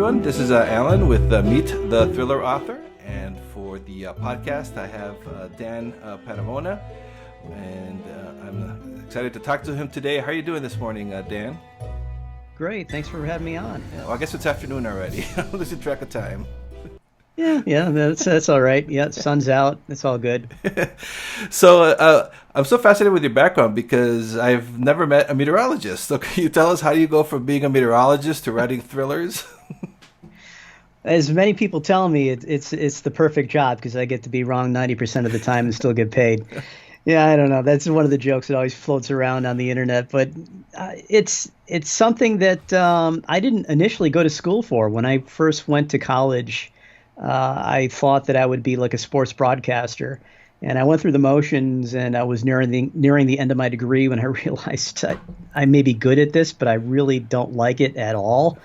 everyone. This is Alan with Meet the Thriller Author. And for the podcast, I have Dan Padavona. And I'm excited to talk to him today. How are you doing this morning, Dan? Great. Thanks for having me on. Yeah, well, I guess it's afternoon already. I'm losing track of time. Yeah, that's all right. Yeah, sun's out. It's all good. So I'm so fascinated with your background because I've never met a meteorologist. So can you tell us how you go from being a meteorologist to writing thrillers? As many people tell me, it's the perfect job because I get to be wrong 90% of the time and still get paid. Yeah, I don't know. That's one of the jokes that always floats around on the internet. But it's something that I didn't initially go to school for. When I first went to college, I thought that I would be like a sports broadcaster, and I went through the motions, and I was nearing the end of my degree when I realized I may be good at this, but I really don't like it at all.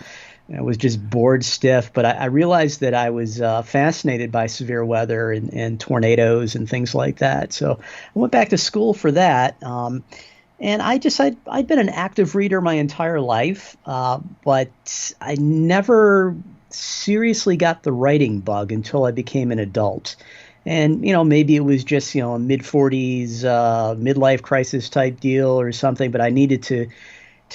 And I was just bored stiff, but I realized that I was fascinated by severe weather and tornadoes and things like that. So I went back to school for that. And I'd been an active reader my entire life, but I never seriously got the writing bug until I became an adult. And, maybe it was just, a mid-40s, midlife crisis type deal or something, but I needed to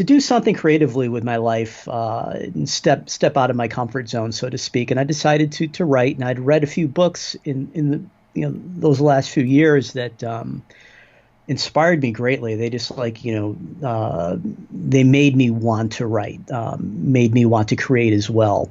do something creatively with my life, and step out of my comfort zone, so to speak. And I decided to write, and I'd read a few books in the, those last few years that inspired me greatly. They just they made me want to write, made me want to create as well.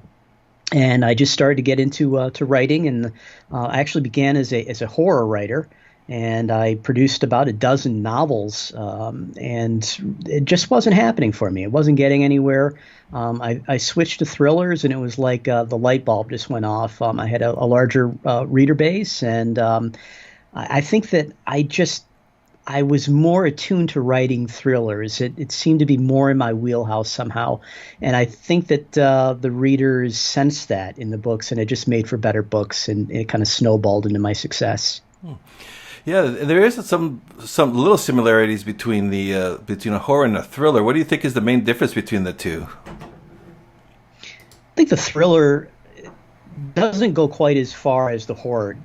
And I just started to get into to writing, and I actually began as a horror writer, and I produced about a dozen novels, and it just wasn't happening for me. It wasn't getting anywhere. I switched to thrillers, and it was like the light bulb just went off. I had a larger reader base, and I think that I was more attuned to writing thrillers. It seemed to be more in my wheelhouse somehow. And I think that the readers sensed that in the books, and it just made for better books, and it kind of snowballed into my success. Yeah, there is some little similarities between between a horror and a thriller. What do you think is the main difference between the two? I think the thriller doesn't go quite as far as the horror.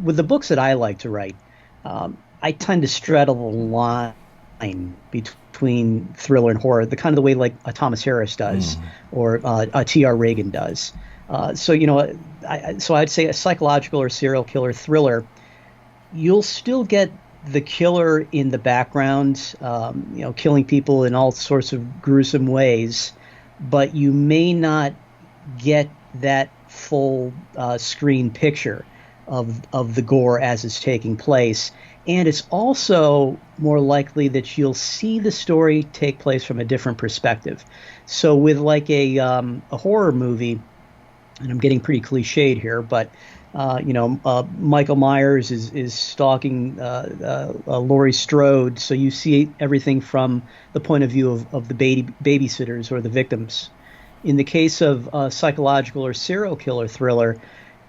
With the books that I like to write, I tend to straddle the line between thriller and horror, the way like Thomas Harris does, or T.R. Reagan does. So I'd say a psychological or serial killer thriller, you'll still get the killer in the background, killing people in all sorts of gruesome ways, but you may not get that full screen picture of the gore as it's taking place. And it's also more likely that you'll see the story take place from a different perspective. So with like a horror movie, and I'm getting pretty cliched here, but Michael Myers is stalking Laurie Strode, so you see everything from the point of view of the babysitters or the victims. In the case of a psychological or serial killer thriller,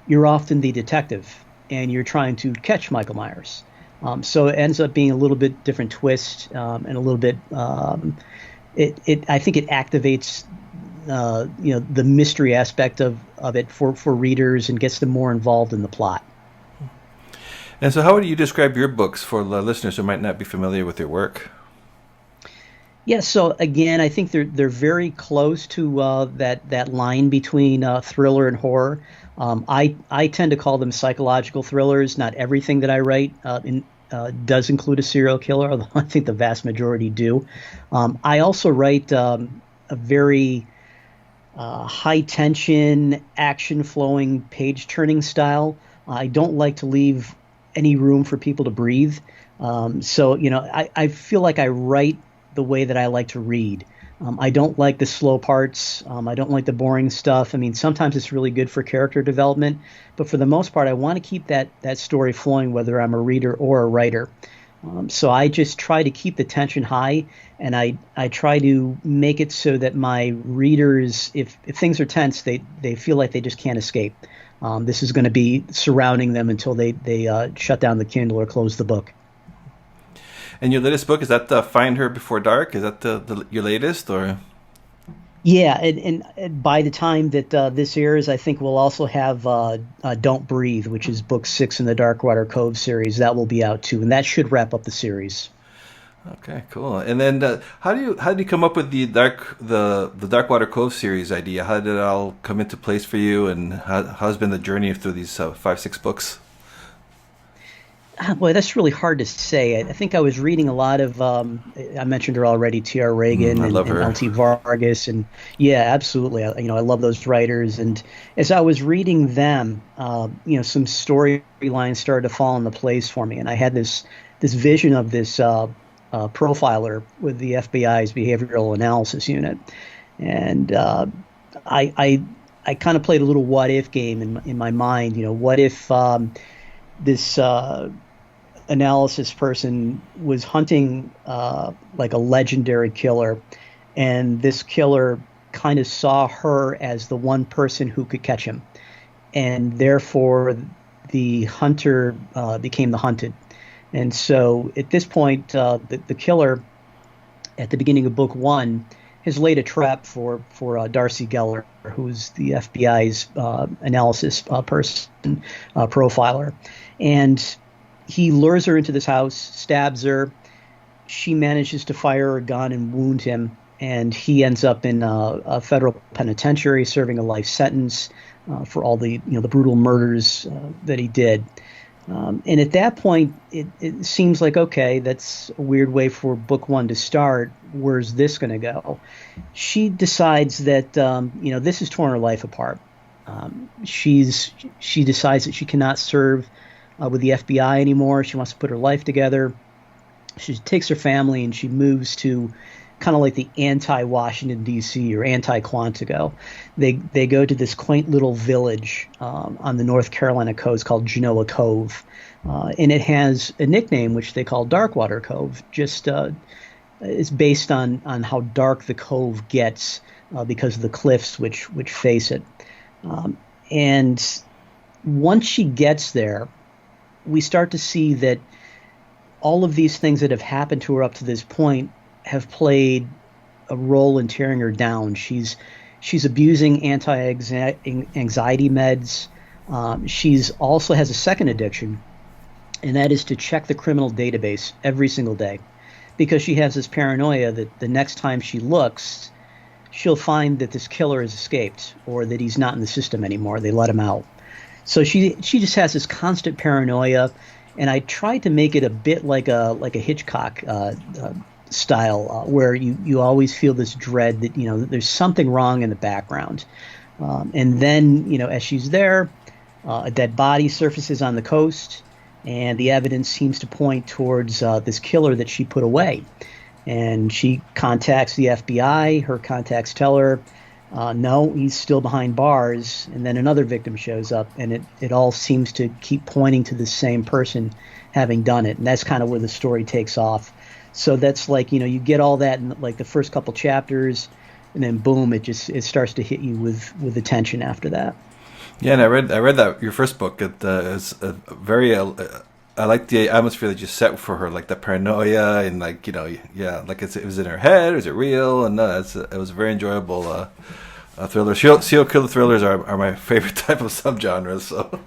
you're often the detective, and you're trying to catch Michael Myers. So it ends up being a little bit different twist, and a little bit. I think it activates, the mystery aspect of it for readers and gets them more involved in the plot. And so, how would you describe your books for the listeners who might not be familiar with your work? Yeah. So again, I think they're very close to that line between thriller and horror. I tend to call them psychological thrillers. Not everything that I write does include a serial killer, although I think the vast majority do. I also write a very high-tension, action-flowing, page-turning style. I don't like to leave any room for people to breathe. I feel like I write the way that I like to read. I don't like the slow parts. I don't like the boring stuff. I mean, sometimes it's really good for character development, but for the most part, I want to keep that story flowing, whether I'm a reader or a writer. So I just try to keep the tension high, and I try to make it so that my readers, if things are tense, they feel like they just can't escape. This is going to be surrounding them until they shut down the Kindle or close the book. And your latest book, is that Find Her Before Dark? Is that your latest, or? Yeah, and by the time that this airs, I think we'll also have Don't Breathe, which is book 6 in the Darkwater Cove series. That will be out too, and that should wrap up the series. Okay, cool. And then how did you come up with the Darkwater Cove series idea? How did it all come into place for you, and how's been the journey through these 5, 6 books? Boy, that's really hard to say. I think I was reading a lot of, I mentioned her already, T.R. Reagan I love and her. L.T. Vargas, and yeah, absolutely. I love those writers. And as I was reading them, some storylines started to fall into place for me, and I had this vision of this profiler with the FBI's Behavioral Analysis Unit, and I kind of played a little what if game in my mind. What if this analysis person was hunting like a legendary killer, and this killer kind of saw her as the one person who could catch him, and therefore the hunter became the hunted. And so at this point, the killer at the beginning of book 1 has laid a trap for Darcy Geller, who's the FBI's analysis person, profiler, and he lures her into this house, stabs her. She manages to fire a gun and wound him, and he ends up in a federal penitentiary serving a life sentence for all the brutal murders that he did. And at that point, it seems like, okay, that's a weird way for book 1 to start. Where's this going to go? She decides that this has torn her life apart. She decides that she cannot serve with the FBI anymore. She wants to put her life together. She takes her family and she moves to kind of like the anti-Washington, D.C. or anti-Quantico. They go to this quaint little village on the North Carolina coast called Genoa Cove. And it has a nickname which they call Darkwater Cove. Just it's based on how dark the cove gets because of the cliffs which face it. And once she gets there, we start to see that all of these things that have happened to her up to this point have played a role in tearing her down. She's abusing anti-anxiety meds. She's also has a second addiction, and that is to check the criminal database every single day, because she has this paranoia that the next time she looks, she'll find that this killer has escaped or that he's not in the system anymore. They let him out. So she just has this constant paranoia, and I tried to make it a bit like a Hitchcock style, where you always feel this dread that that there's something wrong in the background, and then as she's there, a dead body surfaces on the coast, and the evidence seems to point towards this killer that she put away, and she contacts the FBI. Her contacts tell her, no, he's still behind bars. And then another victim shows up, and it all seems to keep pointing to the same person having done it. And that's kind of where the story takes off. So that's like, you get all that in like the first couple chapters, and then boom, it starts to hit you with the tension after that. Yeah, and I read that your first book. It is a very. I like the atmosphere that you set for her, like the paranoia and like like it was in her head. Is it real? And it was a very enjoyable thriller. Serial killer thrillers are my favorite type of subgenre. So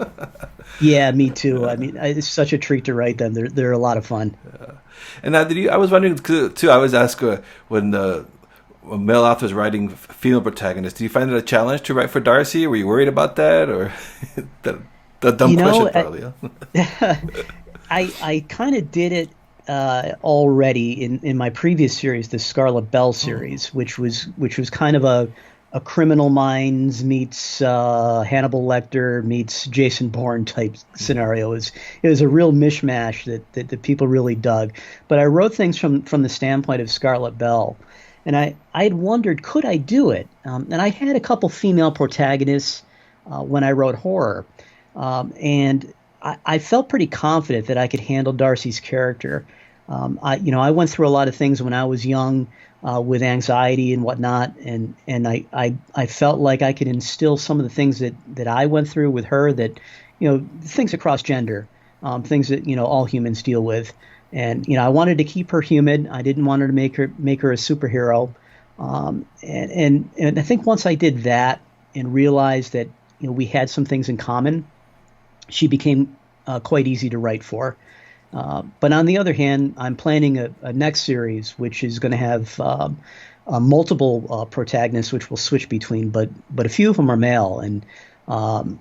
yeah, me too. I mean, it's such a treat to write them. They're a lot of fun. Yeah. And now, I was wondering too. I always ask when male authors writing female protagonists, do you find it a challenge to write for Darcy? Were you worried about that, or the dumb question probably? Yeah. I kind of did it already in my previous series, the Scarlet Bell series, which was kind of a Criminal Minds meets Hannibal Lecter meets Jason Bourne type scenario. It was a real mishmash that the people really dug. But I wrote things from the standpoint of Scarlet Bell, and I had wondered, could I do it? And I had a couple female protagonists when I wrote horror, and I felt pretty confident that I could handle Darcy's character. I went through a lot of things when I was young with anxiety and whatnot, and I felt like I could instill some of the things that I went through with her, that things across gender, things that all humans deal with. And I wanted to keep her human. I didn't want her to make her a superhero, And I think once I did that and realized that we had some things in common, she became quite easy to write for. But on the other hand, I'm planning a next series, which is going to have multiple protagonists, which will switch between, but a few of them are male. And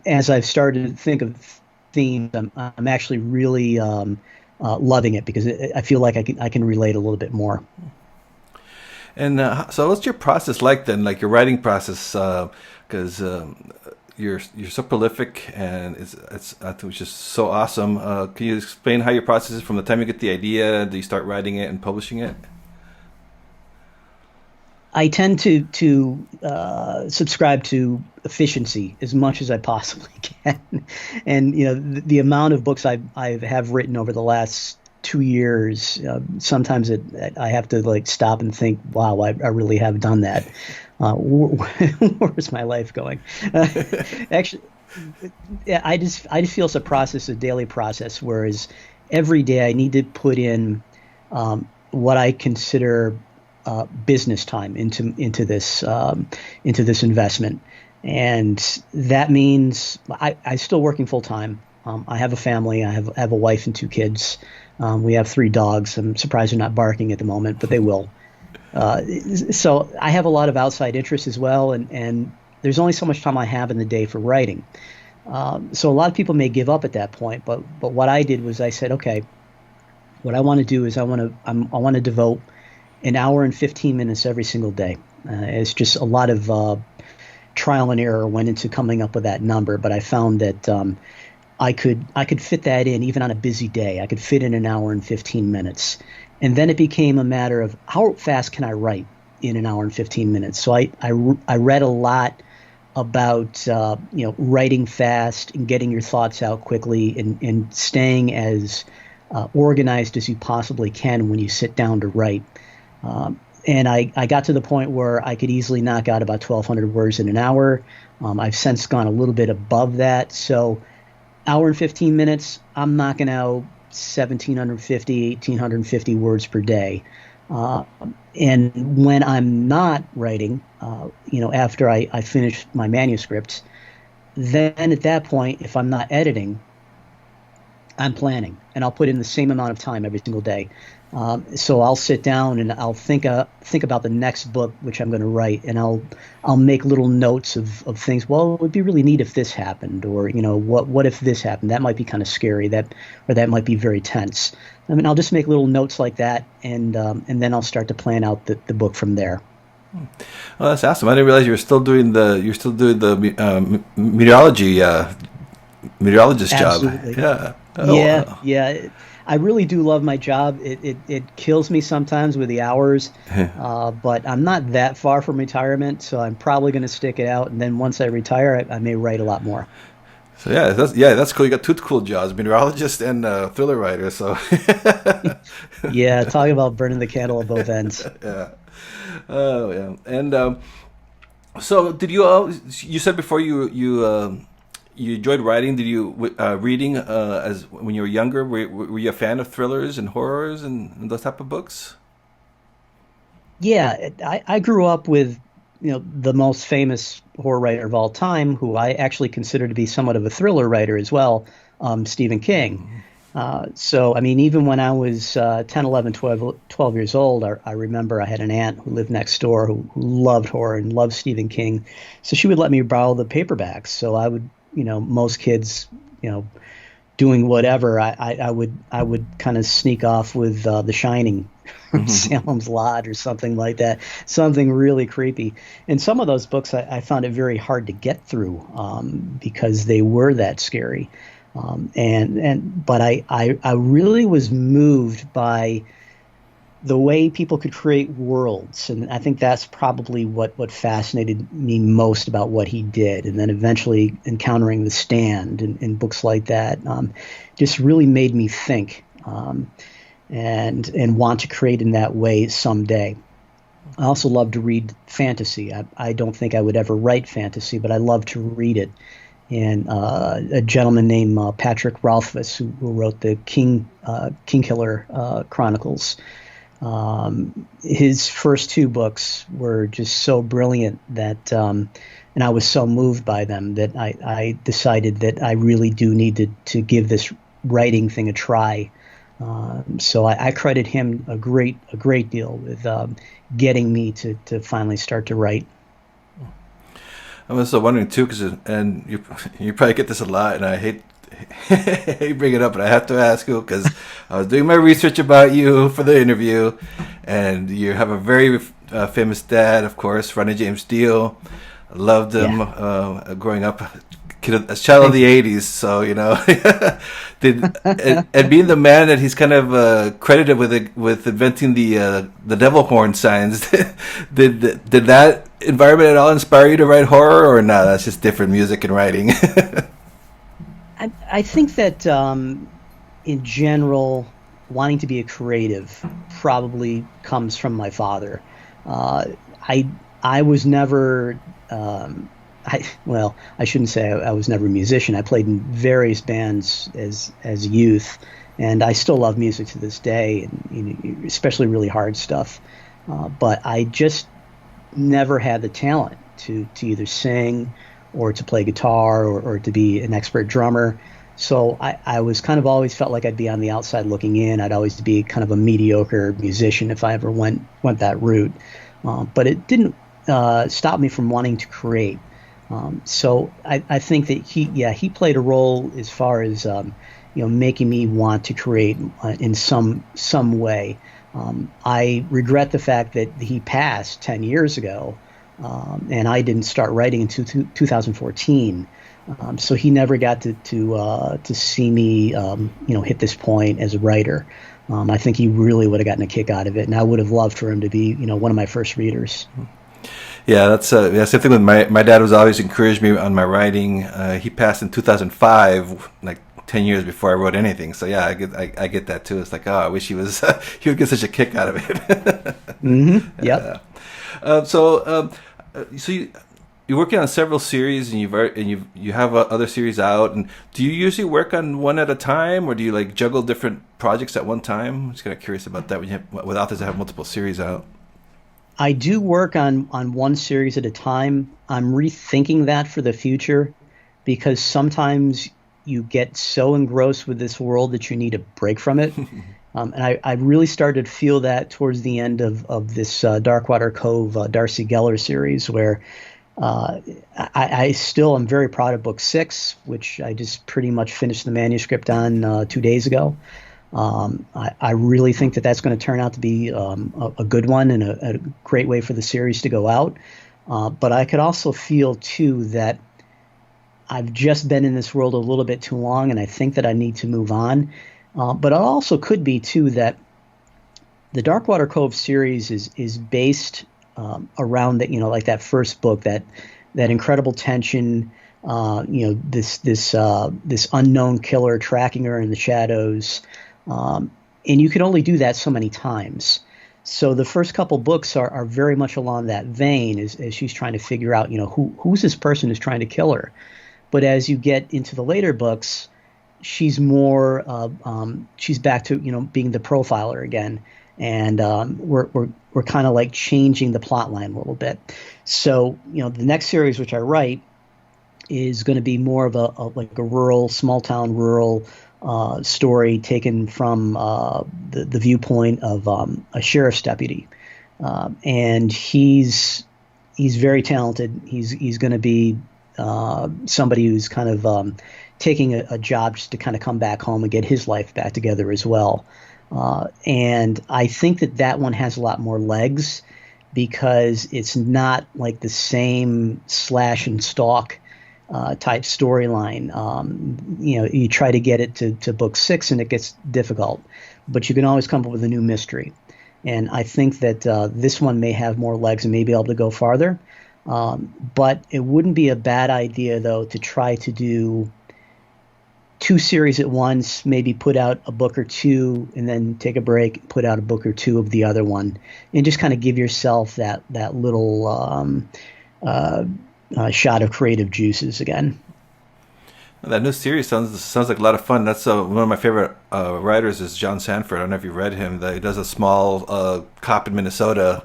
as I've started to think of themes, I'm actually really loving it because I feel like I can relate a little bit more. And so, what's your process like then? Like your writing process, because you're so prolific, and it's I think it's just so awesome. Can you explain how your process is from the time you get the idea, do you start writing it and publishing it? I tend to subscribe to efficiency as much as I possibly can, and the amount of books I have written over the last 2 years, sometimes I have to like stop and think, wow, I really have done that. Where's my life going? Actually, yeah, I just feel it's a daily process. Whereas every day I need to put in what I consider business time into this investment, and that means I still working full time. I have a family. I have a wife and 2 kids. We have 3 dogs. I'm surprised they're not barking at the moment, but they will. So I have a lot of outside interests as well, and there's only so much time I have in the day for writing. So a lot of people may give up at that point, but what I did was I said, okay, what I want to do is I want to devote an hour and 15 minutes every single day. It's just a lot of trial and error went into coming up with that number, but I found that I could fit that in even on a busy day. I could fit in an hour and 15 minutes. And then it became a matter of how fast can I write in an hour and 15 minutes. So I read a lot about writing fast and getting your thoughts out quickly and staying as organized as you possibly can when you sit down to write. And I got to the point where I could easily knock out about 1,200 words in an hour. I've since gone a little bit above that. So hour and 15 minutes, I'm knocking out 1,750, 1,850 words per day. And when I'm not writing, after I finish my manuscripts, then at that point, if I'm not editing, I'm planning, and I'll put in the same amount of time every single day. So I'll sit down and I'll think about the next book which I'm going to write, and I'll make little notes of things. Well, it would be really neat if this happened, or what if this happened? That might be kind of scary. That might be very tense. I mean, I'll just make little notes like that, and then I'll start to plan out the book from there. Well, that's awesome. I didn't realize you were still doing the meteorologist Absolutely. job. Yeah. Oh, wow. Yeah. I really do love my job. It kills me sometimes with the hours, but I'm not that far from retirement, so I'm probably going to stick it out. And then once I retire, I may write a lot more. So that's cool. You got 2 cool jobs: meteorologist and thriller writer. So yeah, talk about burning the candle at both ends. Yeah. Oh yeah. And so did you? You said before you enjoyed writing. Did you reading as when you were younger? Were you a fan of thrillers and horrors and those type of books? Yeah, I grew up with the most famous horror writer of all time, who I actually consider to be somewhat of a thriller writer as well, Stephen King. So, I mean, even when I was 10, 11, 12 years old, I remember I had an aunt who lived next door who loved horror and loved Stephen King. So she would let me borrow the paperbacks. So I would, most kids, doing whatever, I would kind of sneak off with The Shining from Salem's Lot or something like that, something really creepy. And some of those books I found it very hard to get through because they were that scary. But I really was moved by the way people could create worlds, and I think that's probably what fascinated me most about what he did. And then eventually encountering The Stand and books like that just really made me think and want to create in that way someday. I also love to read fantasy. I don't think I would ever write fantasy, but I love to read it. And a gentleman named Patrick Rothfuss, who wrote the Kingkiller Chronicles, His first two books were just so brilliant that, and I was so moved by them that I decided that I really do need to give this writing thing a try. So I credit him a great deal with getting me to finally start to write. I'm also wondering too, and you probably get this a lot, and I hate bring it up, but I have to ask you because I was doing my research about you for the interview, and you have a very famous dad, of course, Ronnie James Dio. I loved him growing up, a child of the '80s. So and being the man that he's kind of credited with inventing the devil horn signs. did that environment at all inspire you to write horror, or not? That's just different music and writing. I think that in general, wanting to be a creative probably comes from my father. I was never, I shouldn't say I was never a musician. I played in various bands as a youth, and I still love music to this day, and especially really hard stuff. But I just never had the talent to either sing or to play guitar or to be an expert drummer. So I was kind of always felt like I'd be on the outside looking in. I'd always be kind of a mediocre musician if I ever went that route. But it didn't stop me from wanting to create. So I think that he played a role as far as making me want to create in some way. I regret the fact that he passed 10 years ago. And I didn't start writing until 2014, so he never got to see me, hit this point as a writer. I think he really would have gotten a kick out of it, and I would have loved for him to be, one of my first readers. Yeah, that's same thing with my dad. Was always encouraged me on my writing. He passed in 2005, like 10 years before I wrote anything. So yeah, I get that too. It's like, I wish he was he would get such a kick out of it. Mm-hmm. Yep. So you're working on several series, and you have other series out. And do you usually work on one at a time, or do you like juggle different projects at one time? I'm just kind of curious about that with authors that have multiple series out. I do work on one series at a time. I'm rethinking that for the future, because sometimes you get so engrossed with this world that you need a break from it. And I really started to feel that towards the end of this Darkwater Cove Darcy Geller series, where I still am very proud of book 6, which I just pretty much finished the manuscript on 2 days ago. I really think that that's going to turn out to be a good one and a great way for the series to go out. But I could also feel, too, that I've just been in this world a little bit too long, and I think that I need to move on. But it also could be, too, that the Darkwater Cove series is based around that, like that first book, that incredible tension, this unknown killer tracking her in the shadows, and you can only do that so many times. So the first couple books are very much along that vein, as she's trying to figure out, who's this person who's trying to kill her. But as you get into the later books, she's more she's back to being the profiler again, and we're kind of like changing the plot line a little bit. So the next series which I write is going to be more of a small town rural story taken from the viewpoint of a sheriff's deputy, and he's very talented. He's going to be somebody who's kind of taking a job just to kind of come back home and get his life back together as well. And I think that one has a lot more legs, because it's not like the same slash and stalk type storyline. You try to get it to book 6 and it gets difficult, but you can always come up with a new mystery. And I think that this one may have more legs and may be able to go farther. But it wouldn't be a bad idea, though, to try to do 2 series at once, maybe put out a book or 2 and then take a break, put out a book or 2 of the other one, and just kind of give yourself that little shot of creative juices again. That new series sounds like a lot of fun. That's one of my favorite writers is John Sanford. I don't know if you've read him. He does a small cop in Minnesota.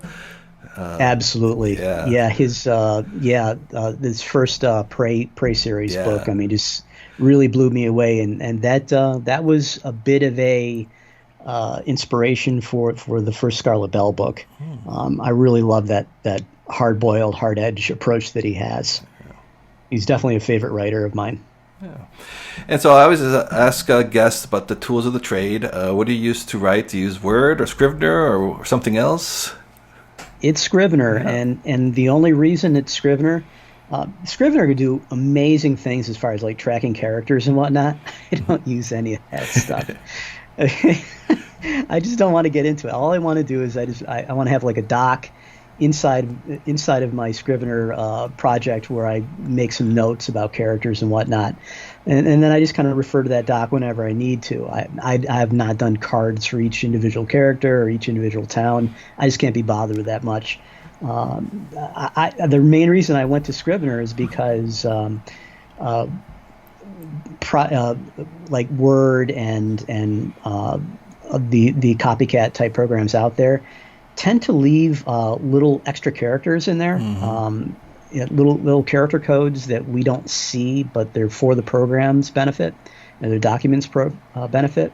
Absolutely. Yeah. Yeah, this first Prey series Yeah. book, I mean, just really blew me away, and that was a bit of a inspiration for the first Scarlet Bell book. I really love that hard-boiled, hard-edged approach that he has. He's definitely a favorite writer of mine. Yeah. And so I always ask guests about the tools of the trade. What do you use to write? Do you use Word or Scrivener or something else? It's Scrivener, Yeah. and the only reason it's Scrivener, Scrivener can do amazing things as far as like tracking characters and whatnot. I don't use any of that stuff. I just don't want to get into it. All I want to do is I want to have like a doc inside of my Scrivener project where I make some notes about characters and whatnot, and then I just kind of refer to that doc whenever I need to. I have not done cards for each individual character or each individual town. I just can't be bothered with that much. The main reason I went to Scrivener is because like Word and the copycat type programs out there tend to leave little extra characters in there, little character codes that we don't see, but they're for the program's benefit and the documents benefit,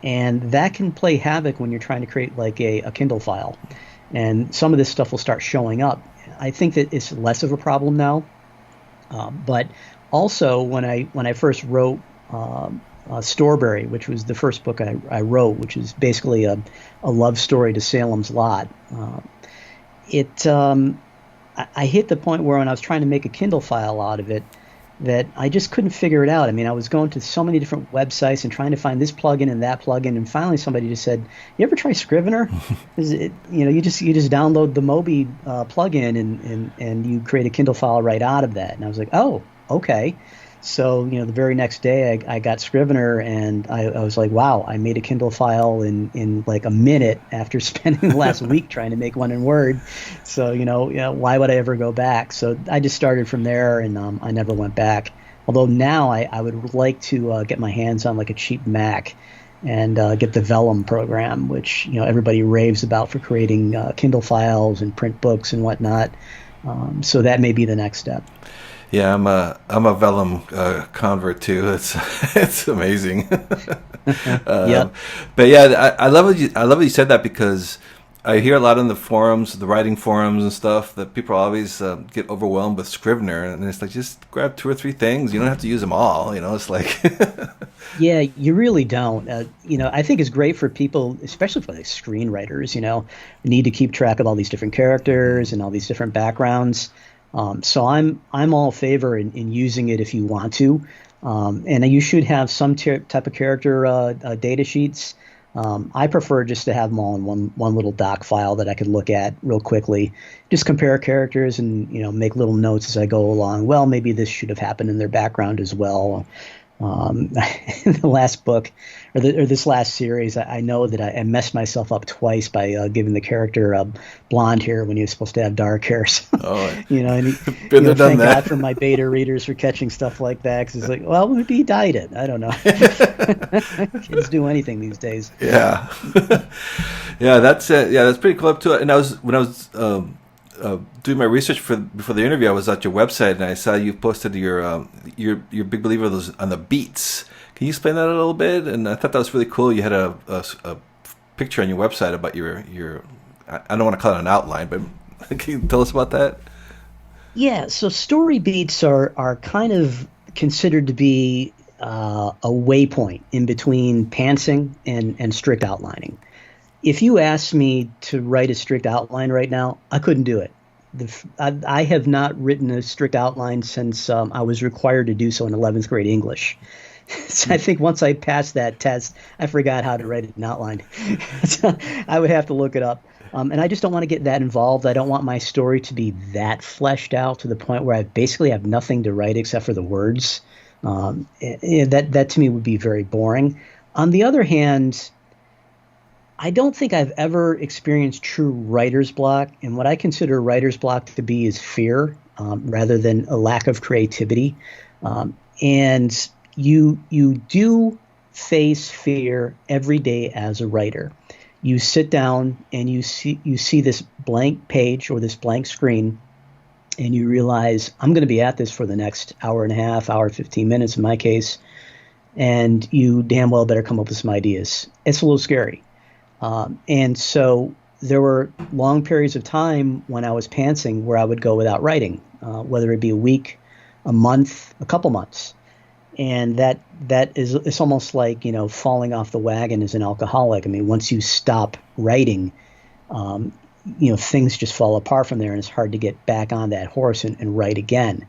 and that can play havoc when you're trying to create like a Kindle file, and some of this stuff will start showing up. I think that it's less of a problem now, but also when I first wrote Storeberry, which was the first book I wrote, which is basically a love story to Salem's Lot. I hit the point where when I was trying to make a Kindle file out of it, that I just couldn't figure it out. I mean, I was going to so many different websites and trying to find this plugin and that plugin, and finally somebody just said, "You ever try Scrivener? You just download the Moby plugin and you create a Kindle file right out of that." And I was like, "Oh, okay." So, the very next day I got Scrivener, and I was like, wow, I made a Kindle file in like a minute after spending the last week trying to make one in Word. So, why would I ever go back? So I just started from there, and I never went back. Although now I would like to get my hands on like a cheap Mac and get the Vellum program, which, everybody raves about for creating Kindle files and print books and whatnot. So that may be the next step. Yeah, I'm a Vellum convert too. It's amazing. Yeah. But yeah, I love what you said that, because I hear a lot in the forums, the writing forums and stuff, that people always get overwhelmed with Scrivener, and it's like, just grab 2 or 3 things. You don't have to use them all. It's like. Yeah, you really don't. I think it's great for people, especially for like screenwriters. Who need to keep track of all these different characters and all these different backgrounds. So I'm all favor in using it if you want to, and you should have some type of character data sheets. I prefer just to have them all in one little doc file that I can look at real quickly, just compare characters and make little notes as I go along. Well, maybe this should have happened in their background as well. The last book or this last series, I know that I messed myself up twice by giving the character blonde hair when he was supposed to have dark hair. So, Oh, and done thank that. God for my beta readers for catching stuff like that. Because it's like, well, maybe he dyed it. I don't know. Kids do anything these days. Yeah. Yeah, that's pretty cool up to it. And when I was doing my research before the interview, I was at your website and I saw you posted your big believer on the beats. Can you explain that a little bit? And I thought that was really cool. You had a picture on your website about your I don't want to call it an outline, but can you tell us about that? Yeah, so story beats are kind of considered to be a waypoint in between pantsing and strict outlining. If you asked me to write a strict outline right now, I couldn't do it. I have not written a strict outline since I was required to do so in 11th grade English. So I think once I passed that test, I forgot how to write an outline. So I would have to look it up. And I just don't want to get that involved. I don't want my story to be that fleshed out to the point where I basically have nothing to write except for the words. That to me would be very boring. On the other hand, I don't think I've ever experienced true writer's block. And what I consider writer's block to be is fear rather than a lack of creativity. And you do face fear every day as a writer. You sit down and you see this blank page or this blank screen, and you realize I'm going to be at this for the next hour and a half, hour 15 minutes in my case, and you damn well better come up with some ideas. It's a little scary. And so there were long periods of time when I was pantsing where I would go without writing, whether it be a week, a month, a couple months. And that is, it's almost like, falling off the wagon as an alcoholic. I mean, once you stop writing, things just fall apart from there, and it's hard to get back on that horse and write again.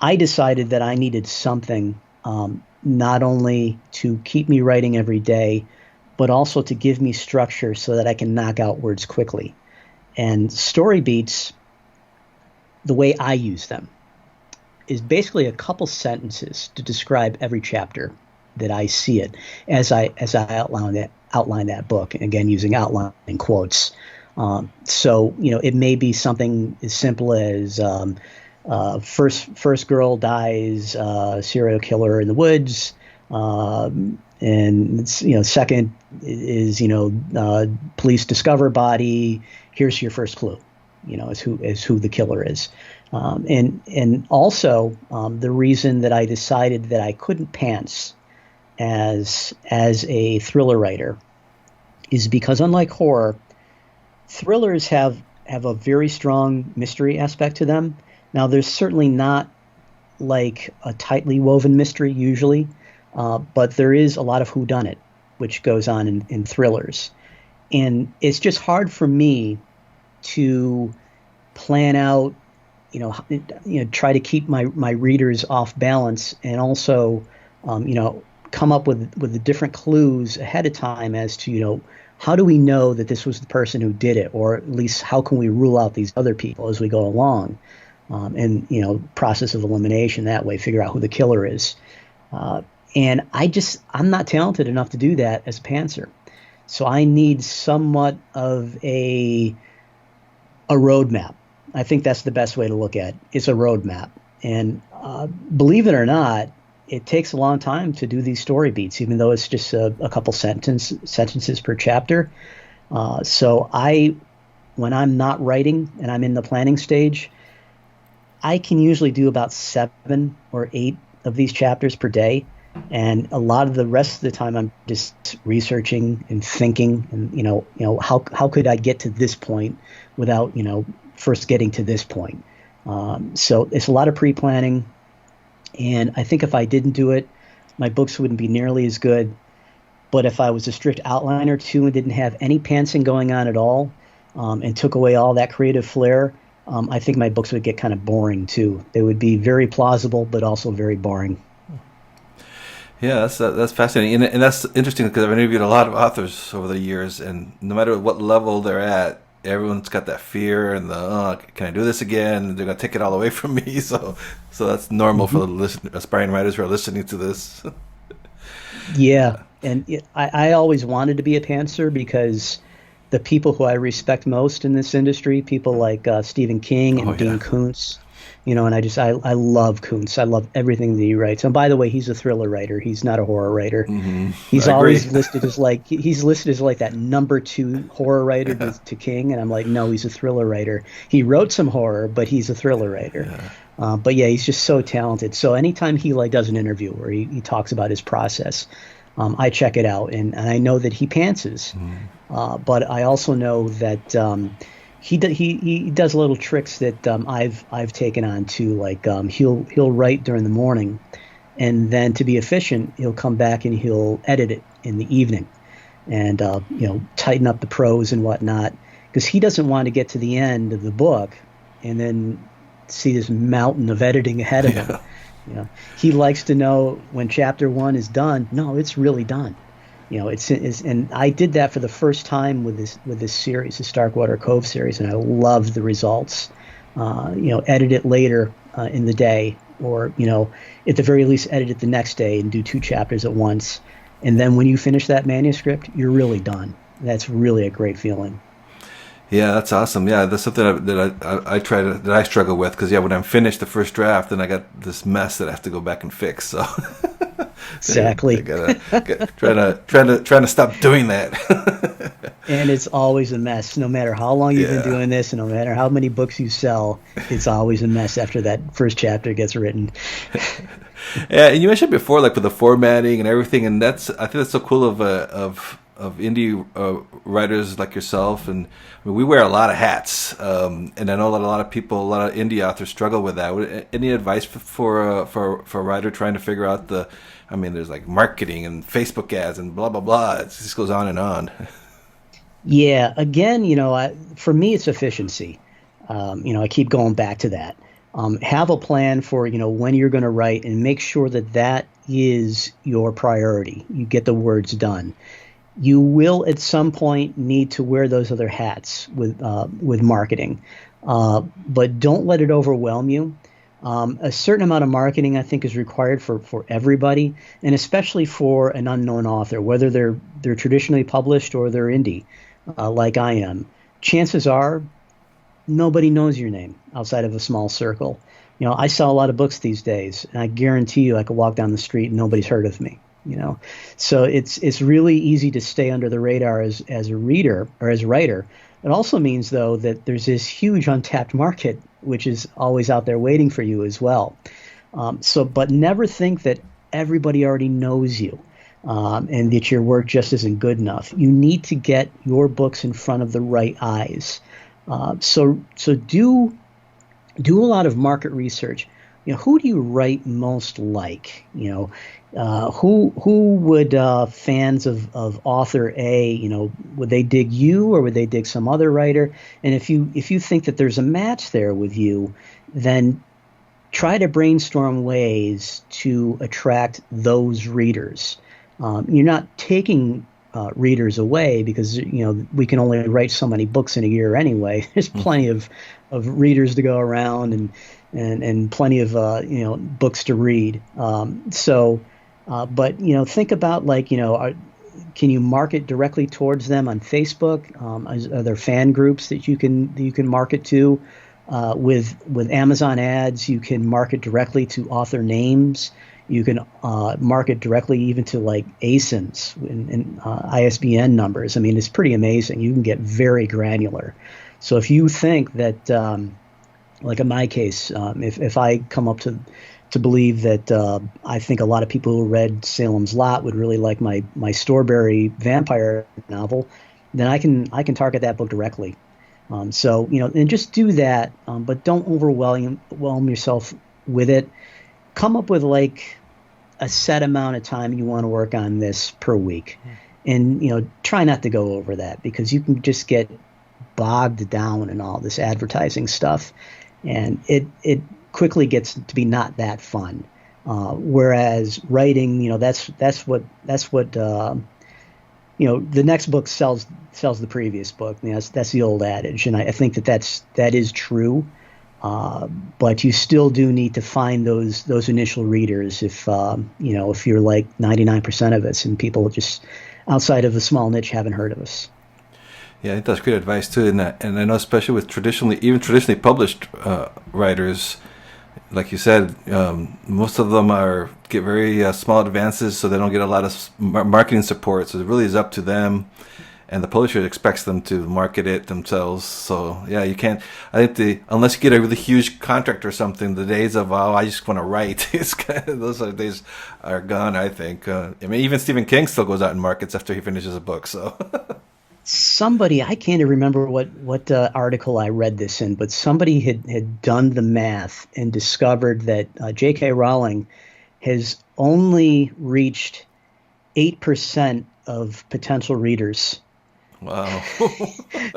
I decided that I needed something not only to keep me writing every day, but also to give me structure so that I can knock out words quickly. And story beats, the way I use them, is basically a couple sentences to describe every chapter that I see it as I outline that book. Again, using outline and quotes. So it may be something as simple as first girl dies, serial killer in the woods, and second is police discover body. Here's your first clue, as who the killer is. And also the reason that I decided that I couldn't pants as a thriller writer is because, unlike horror, thrillers have a very strong mystery aspect to them. Now, there's certainly not like a tightly woven mystery usually, but there is a lot of whodunit, which goes on in thrillers. And it's just hard for me to plan out, try to keep my readers off balance, and also, come up with the different clues ahead of time as to, how do we know that this was the person who did it, or at least how can we rule out these other people as we go along, and process of elimination that way, figure out who the killer is. And I'm not talented enough to do that as a pantser, so I need somewhat of a roadmap. I think that's the best way to look at it. It's a roadmap. And believe it or not, it takes a long time to do these story beats, even though it's just a couple sentences per chapter. So when I'm not writing and I'm in the planning stage, I can usually do about 7 or 8 of these chapters per day. And a lot of the rest of the time, I'm just researching and thinking, and how could I get to this point without first getting to this point. So it's a lot of pre-planning, and I think if I didn't do it, my books wouldn't be nearly as good. But if I was a strict outliner too and didn't have any pantsing going on at all, and took away all that creative flair, I think my books would get kind of boring too. They would be very plausible, but also very boring. Yeah, that's fascinating, and that's interesting because I've interviewed a lot of authors over the years, and no matter what level they're at, everyone's got that fear and can I do this again? They're gonna take it all away from me. So that's normal for the aspiring writers who are listening to this. Yeah, and I always wanted to be a pantser because the people who I respect most in this industry, people like Stephen King and Dean Koontz, and I love Koontz. I love everything that he writes. And by the way, he's a thriller writer. He's not a horror writer. Mm-hmm. He's always listed as like that number 2 horror writer to King. And I'm like, no, he's a thriller writer. He wrote some horror, but he's a thriller writer. Yeah. But yeah, he's just so talented. So anytime he does an interview where he talks about his process, I check it out, and I know that he pantses. But I also know that he does little tricks that I've taken on too. Like he'll write during the morning, and then to be efficient, he'll come back and he'll edit it in the evening, and tighten up the prose and whatnot, because he doesn't want to get to the end of the book and then see this mountain of editing ahead of him. He likes to know when chapter 1 is done. No, it's really done. And I did that for the first time with this series, the Starkwater Cove series, and I loved the results. Edit it later in the day, or at the very least, edit it the next day and do 2 chapters at once. And then when you finish that manuscript, you're really done. That's really a great feeling. Yeah, that's awesome. Yeah, that's something that I try to that I struggle with because when I'm finished the first draft, then I got this mess that I have to go back and fix. So I Exactly. gotta trying to stop doing that. And it's always a mess. No matter how long you've been Yeah. doing this, and no matter how many books you sell, it's always a mess after that first chapter gets written. Yeah, and you mentioned before, like with the formatting and everything, and I think that's so cool of indie writers like yourself, and I mean, we wear a lot of hats, and I know that a lot of people, a lot of indie authors struggle with that. Any advice for a writer trying to figure out I mean, there's like marketing and Facebook ads and blah blah blah. It just goes on and on. Yeah, again, for me, it's efficiency. I keep going back to that. Have a plan for, when you're going to write and make sure that that is your priority. You get the words done. You will at some point need to wear those other hats with marketing, but don't let it overwhelm you. A certain amount of marketing, I think, is required for everybody, and especially for an unknown author, whether they're traditionally published or they're indie, like I am. Chances are nobody knows your name outside of a small circle. I sell a lot of books these days, and I guarantee you I could walk down the street and nobody's heard of me. So it's really easy to stay under the radar as a reader or as a writer. It also means, though, that there's this huge untapped market which is always out there waiting for you as well. But never think that everybody already knows you, and that your work just isn't good enough. You need to get your books in front of the right eyes. So do a lot of market research. Who do you write most like? Who would fans of author A, would they dig you or would they dig some other writer? And if you think that there's a match there with you, then try to brainstorm ways to attract those readers. You're not taking readers away because we can only write so many books in a year anyway. There's plenty of readers to go around and plenty of books to read. But think about can you market directly towards them on Facebook? Are there fan groups that you can market to? With Amazon ads, you can market directly to author names. You can market directly even to like ASINs and ISBN numbers. I mean, it's pretty amazing. You can get very granular. So if you think that, like in my case, if I come up to believe that I think a lot of people who read Salem's Lot would really like my Storberry vampire novel, then I can target that book directly. And just do that, but don't overwhelm yourself with it. Come up with like a set amount of time you want to work on this per week, and try not to go over that because you can just get bogged down in all this advertising stuff, and it quickly gets to be not that fun. Whereas writing, that's what the next book sells the previous book. That's the old adage, and I think that is true. But you still do need to find those initial readers if you're like 99% of us and people just outside of a small niche haven't heard of us. Yeah, I think that's great advice too, and I know especially with traditionally published writers, like you said, most of them get very small advances, so they don't get a lot of marketing support. So it really is up to them, and the publisher expects them to market it themselves. So yeah, you can't. I think unless you get a really huge contract or something, the days of I just want to write, those days are gone. I think. I mean, even Stephen King still goes out and markets after he finishes a book. So. Somebody, I can't even remember what article I read this in, but somebody had done the math and discovered that J.K. Rowling has only reached 8% of potential readers. Wow.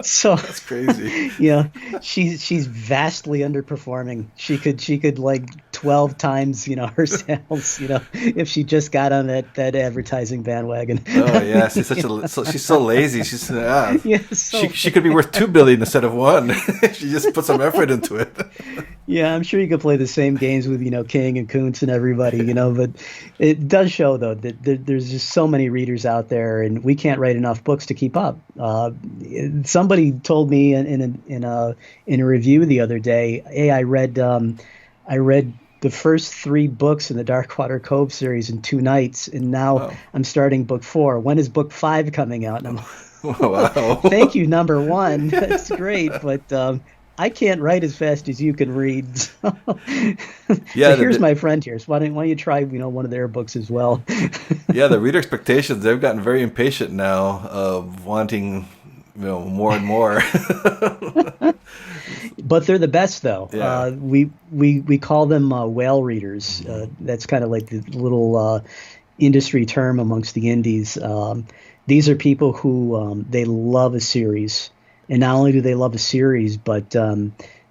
So that's crazy. Yeah, she's vastly underperforming. She could like 12 times her sales, if she just got on that advertising bandwagon. Oh yeah, she's so lazy. She's she could be worth $2 billion instead of $1. She just put some effort into it. Yeah, I'm sure you could play the same games with King and Kuntz and everybody, but it does show though that there's just so many readers out there, and we can't write enough books to keep up. Somebody told me in a review the other day, hey, I read the first 3 books in the Darkwater Cove series in 2 nights, and now Wow. I'm starting book 4. When is book 5 coming out? And I'm Wow. thank you, number one. That's great, but I can't write as fast as you can read. So, Yeah, here's my friend here. So why don't you try one of their books as well? yeah, the reader expectations, they've gotten very impatient now of wanting, more and more. But they're the best, though. Yeah. We call them whale readers. That's kind of like the little industry term amongst the indies. These are people who they love a series, and not only do they love a series, but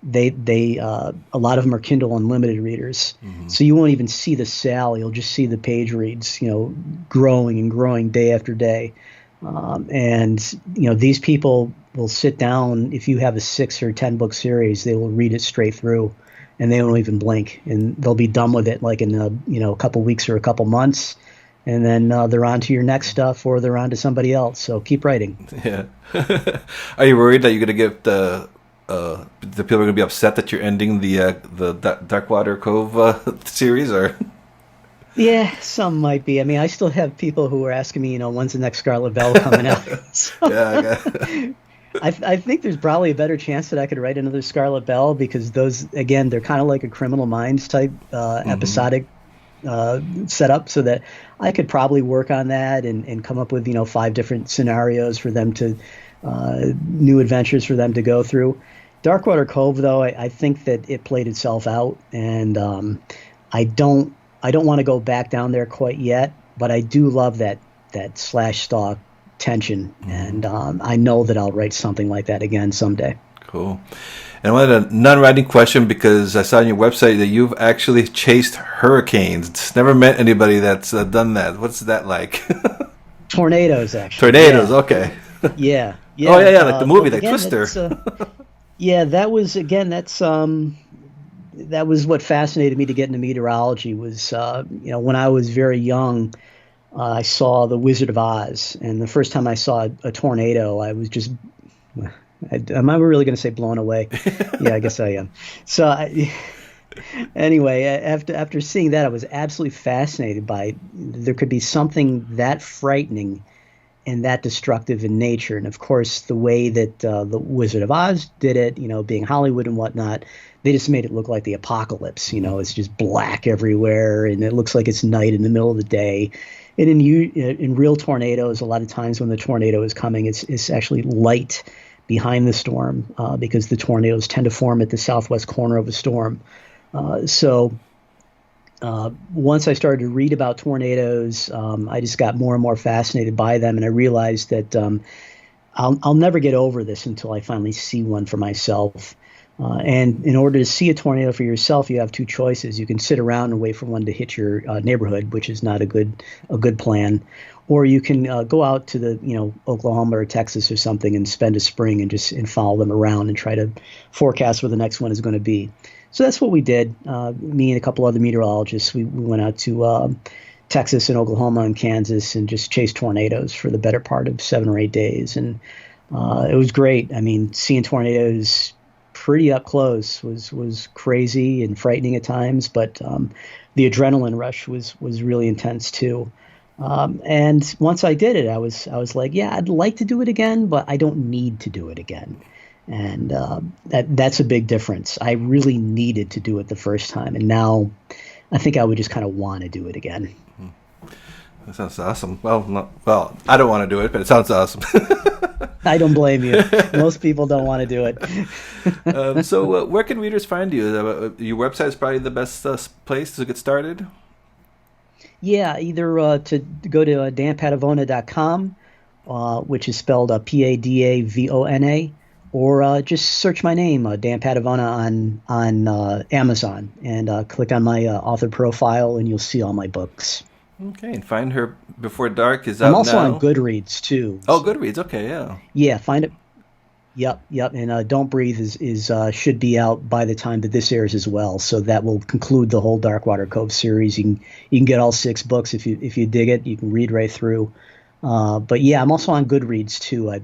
they a lot of them are Kindle Unlimited readers. So you won't even see the sale; you'll just see the page reads, growing and growing day after day. And these people will sit down. If you have a 6 or 10 book series, they will read it straight through, and they won't even blink, and they'll be done with it like in a couple weeks or a couple months, and then they're on to your next stuff, or they're on to somebody else. So keep writing. Yeah. Are you worried that you're going to get the people are going to be upset that you're ending the Darkwater Cove series, or? Yeah, some might be. I mean, I still have people who are asking me, when's the next Scarlet Bell coming out? So, Yeah. I think there's probably a better chance that I could write another Scarlet Bell, because those, again, they're kind of like a Criminal Minds type episodic setup, so that I could probably work on that and come up with 5 different scenarios for them to new adventures for them to go through. Darkwater Cove, though, I think that it played itself out, and I don't want to go back down there quite yet, but I do love that slash stalk tension, and I know that I'll write something like that again someday. Cool. And I wanted a non-writing question, because I saw on your website that you've actually chased hurricanes. It's never met anybody that's done that. What's that like? Tornadoes, actually. Tornadoes, Yeah. okay. Yeah. Oh, yeah, like the movie, but like again, Twister. yeah, that was, again, that was what fascinated me to get into meteorology. Was when I was very young, I saw The Wizard of Oz, and the first time I saw a tornado, I was just, am I really going to say blown away? Yeah, I guess I am. So anyway, after seeing that, I was absolutely fascinated by there could be something that frightening and that destructive in nature. And of course, the way that the Wizard of Oz did it, being Hollywood and whatnot, they just made it look like the apocalypse. It's just black everywhere, and it looks like it's night in the middle of the day. And in real tornadoes, a lot of times when the tornado is coming, it's actually light behind the storm, because the tornadoes tend to form at the southwest corner of a storm. So once I started to read about tornadoes, I just got more and more fascinated by them, and I realized that I'll never get over this until I finally see one for myself. And in order to see a tornado for yourself, you have 2 choices. You can sit around and wait for one to hit your neighborhood, which is not a good plan, or you can go out to the Oklahoma or Texas or something and spend a spring and follow them around and try to forecast where the next one is going to be. So that's what we did. Me and a couple other meteorologists, we went out to Texas and Oklahoma and Kansas and just chased tornadoes for the better part of 7 or 8 days, and it was great. I mean, seeing tornadoes pretty up close was crazy and frightening at times, but the adrenaline rush was really intense too. And once I did it, I was like, yeah, I'd like to do it again, but I don't need to do it again. And that's a big difference. I really needed to do it the first time, and now I think I would just kind of want to do it again. That sounds awesome. Well, I don't want to do it, but it sounds awesome. I don't blame you. Most people don't want to do it. So where can readers find you? Your website is probably the best place to get started. Yeah, either to go to danpadavona.com, which is spelled Padavona, or just search my name, Dan Padavona, on Amazon, and click on my author profile, and you'll see all my books. Okay, and Find Her Before Dark is out now. I'm also on Goodreads too. Oh, Goodreads. Okay, yeah. Yeah, find it. Yep. And Don't Breathe is should be out by the time that this airs as well. So that will conclude the whole Darkwater Cove series. You can get all 6 books if you dig it. You can read right through. But yeah, I'm also on Goodreads too.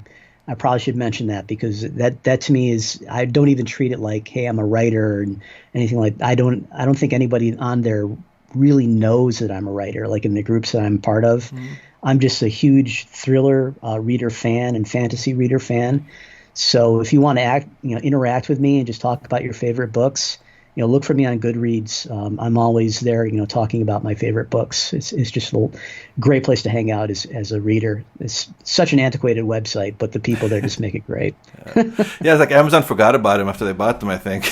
I probably should mention that because that to me is I don't even treat it like, hey, I'm a writer and anything like I don't think anybody on there really knows that I'm a writer, like in the groups that I'm part of. Mm. I'm just a huge thriller reader fan and fantasy reader fan. So if you want to interact with me and just talk about your favorite books, look for me on Goodreads. I'm always there, talking about my favorite books. It's just a great place to hang out as a reader. It's such an antiquated website, but the people there just make it great. Yeah, it's like Amazon forgot about them after they bought them, I think.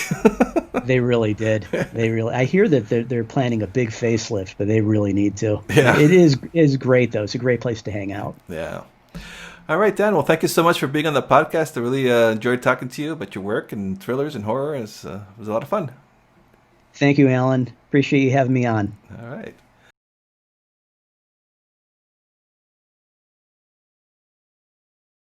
They really did. I hear that they're planning a big facelift, but they really need to. Yeah. It is great though. It's a great place to hang out. Yeah. All right, Dan. Well, thank you so much for being on the podcast. I really enjoyed talking to you about your work and thrillers and horror. It was a lot of fun. Thank you, Alan. Appreciate you having me on. All right.